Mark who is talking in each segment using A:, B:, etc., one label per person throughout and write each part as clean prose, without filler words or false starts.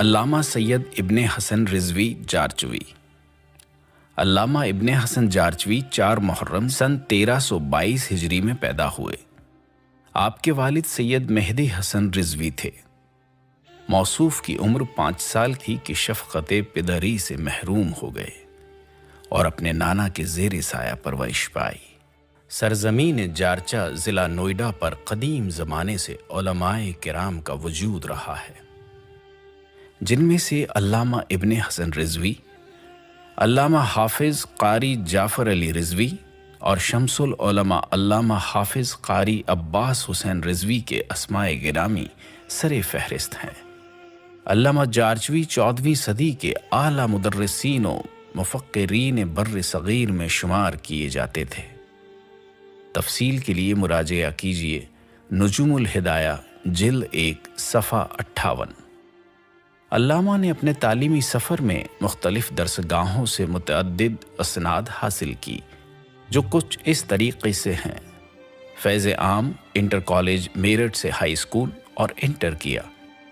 A: علامہ سید ابن حسن رضوی جارچوی۔ علامہ ابن حسن جارچوی 4 محرم سن 1322 ہجری میں پیدا ہوئے۔ آپ کے والد سید مہدی حسن رضوی تھے۔ موصوف کی عمر 5 سال تھی کہ شفقت پدری سے محروم ہو گئے اور اپنے نانا کے زیر سایہ پرورش پائی۔ سرزمین جارچا ضلع نوئیڈا پر قدیم زمانے سے علماء کرام کا وجود رہا ہے، جن میں سے علامہ ابن حسن رضوی، علامہ حافظ قاری جعفر علی رضوی اور شمس العلماء علامہ حافظ قاری عباس حسین رضوی کے اسماء گرامی سر فہرست ہیں۔ علامہ جارچوی 14ویں صدی کے اعلیٰ مدرسین و مفکرین بر صغیر میں شمار کیے جاتے تھے۔ تفصیل کے لیے مراجعہ کیجیے نجوم الہدایہ جلد 1 صفحہ 58۔ علامہ نے اپنے تعلیمی سفر میں مختلف درسگاہوں سے متعدد اسناد حاصل کی، جو کچھ اس طریقے سے ہیں: فیض عام انٹر کالج میرٹھ سے ہائی اسکول اور انٹر کیا،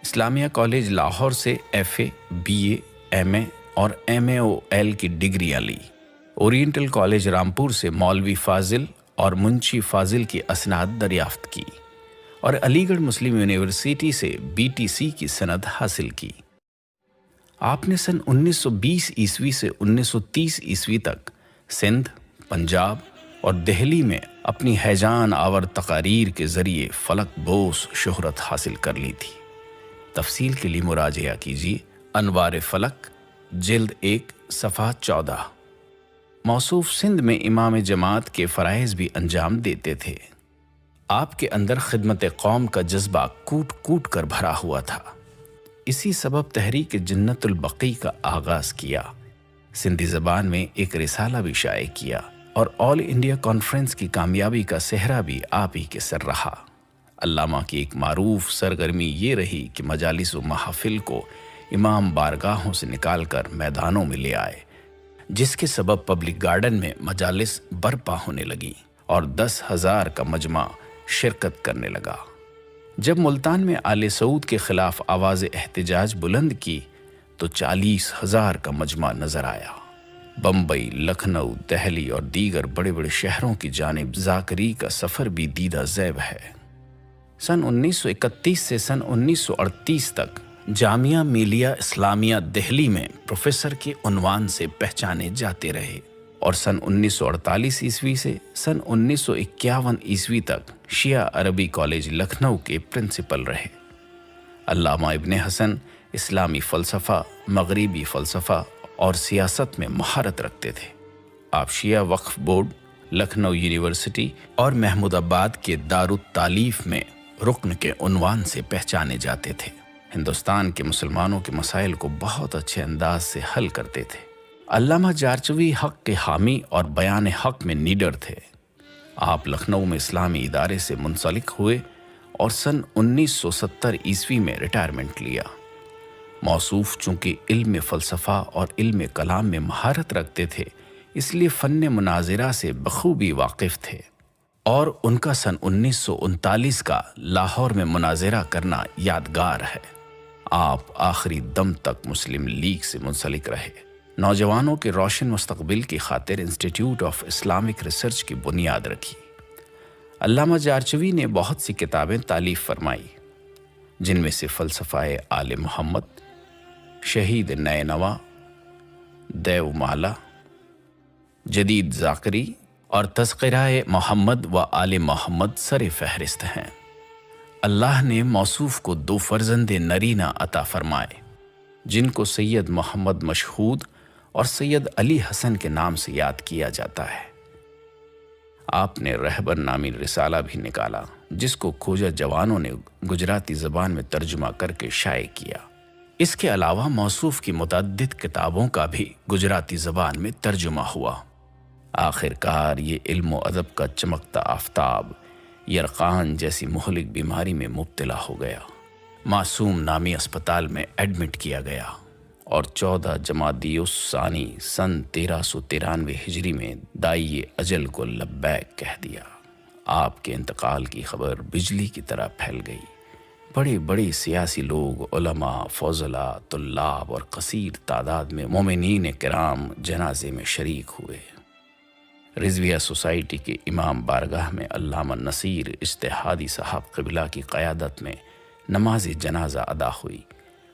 A: اسلامیہ کالج لاہور سے FA BA MA اور MAOL کی ڈگریاں لی، اورینٹل کالج رامپور سے مولوی فاضل اور منشی فاضل کی اسناد دریافت کی اور علی گڑھ مسلم یونیورسٹی سے BTC کی سند حاصل کی۔ آپ نے سن 1920 عیسوی سے 1930 عیسوی تک سندھ، پنجاب اور دہلی میں اپنی ہیجان آور تقاریر کے ذریعے فلک بوس شہرت حاصل کر لی تھی۔ تفصیل کے لیے مراجعہ کیجیے انوار فلک جلد 1 صفحہ 14۔ موصوف سندھ میں امام جماعت کے فرائض بھی انجام دیتے تھے۔ آپ کے اندر خدمت قوم کا جذبہ کوٹ کوٹ کر بھرا ہوا تھا۔ اسی سبب تحریک جنت البقیع کا آغاز کیا، سندھی زبان میں ایک رسالہ بھی شائع کیا اور آل انڈیا کانفرنس کی کامیابی کا سہرا بھی آپ ہی کے سر رہا۔ علامہ کی ایک معروف سرگرمی یہ رہی کہ مجالس و محافل کو امام بارگاہوں سے نکال کر میدانوں میں لے آئے، جس کے سبب پبلک گارڈن میں مجالس برپا ہونے لگیں اور 10,000 کا مجمع شرکت کرنے لگا۔ جب ملتان میں آل سعود کے خلاف آواز احتجاج بلند کی تو 40,000 کا مجمع نظر آیا۔ بمبئی، لکھنؤ، دہلی اور دیگر بڑے بڑے شہروں کی جانب ذاکری کا سفر بھی دیدہ زیب ہے۔ سن 1931 سے سن 1938 تک جامعہ ملیہ اسلامیہ دہلی میں پروفیسر کے عنوان سے پہچانے جاتے رہے اور سن 1948 عیسوی سے سن 1951 عیسوی تک شیعہ عربی کالج لکھنؤ کے پرنسپل رہے۔ علامہ ابن حسن اسلامی فلسفہ، مغربی فلسفہ اور سیاست میں مہارت رکھتے تھے۔ آپ شیعہ وقف بورڈ، لکھنؤ یونیورسٹی اور محمود آباد کے دارالتالیف میں رکن کے عنوان سے پہچانے جاتے تھے۔ ہندوستان کے مسلمانوں کے مسائل کو بہت اچھے انداز سے حل کرتے تھے۔ علامہ جارچوی حق کے حامی اور بیان حق میں نیڈر تھے۔ آپ لکھنؤ میں اسلامی ادارے سے منسلک ہوئے اور سن 1970 عیسوی میں ریٹائرمنٹ لیا۔ موصوف چونکہ علم فلسفہ اور علم کلام میں مہارت رکھتے تھے، اس لیے فن مناظرہ سے بخوبی واقف تھے اور ان کا سن 1939 کا لاہور میں مناظرہ کرنا یادگار ہے۔ آپ آخری دم تک مسلم لیگ سے منسلک رہے۔ نوجوانوں کے روشن مستقبل کی خاطر انسٹیٹیوٹ آف اسلامک ریسرچ کی بنیاد رکھی۔ علامہ جارچوی نے بہت سی کتابیں تالیف فرمائی، جن میں سے فلسفہ آل محمد، شہید نینوا، دیو مالا، جدید ذاکری اور تذکرہ محمد و آل محمد سر فہرست ہیں۔ اللہ نے موصوف کو 2 فرزند نرینہ عطا فرمائے، جن کو سید محمد مشہود اور سید علی حسن کے نام سے یاد کیا جاتا ہے۔ آپ نے رہبر نامی رسالہ بھی نکالا، جس کو کھوجا جوانوں نے گجراتی زبان میں ترجمہ کر کے شائع کیا۔ اس کے علاوہ موصوف کی متعدد کتابوں کا بھی گجراتی زبان میں ترجمہ ہوا۔ آخر کار یہ علم و ادب کا چمکتا آفتاب یرقان جیسی مہلک بیماری میں مبتلا ہو گیا۔ معصوم نامی اسپتال میں ایڈمٹ کیا گیا اور 14 جمادی الثانی سن 1393 ہجری میں دائی اجل کو لبیک کہہ دیا۔ آپ کے انتقال کی خبر بجلی کی طرح پھیل گئی۔ بڑے بڑے سیاسی لوگ، علماء، فضلاء، طلاب اور کثیر تعداد میں مومنین کرام جنازے میں شریک ہوئے۔ رضویہ سوسائٹی کے امام بارگاہ میں علامہ نصیر اجتہادی صاحب قبلہ کی قیادت میں نماز جنازہ ادا ہوئی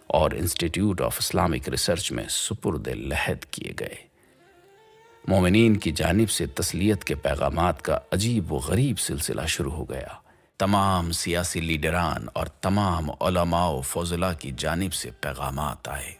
A: اور انسٹیٹیوٹ آف اسلامک ریسرچ میں سپرد لحد کیے گئے۔ مومنین کی جانب سے تسلیت کے پیغامات کا عجیب و غریب سلسلہ شروع ہو گیا۔ تمام سیاسی لیڈران اور تمام علماء و فضلاء کی جانب سے پیغامات آئے۔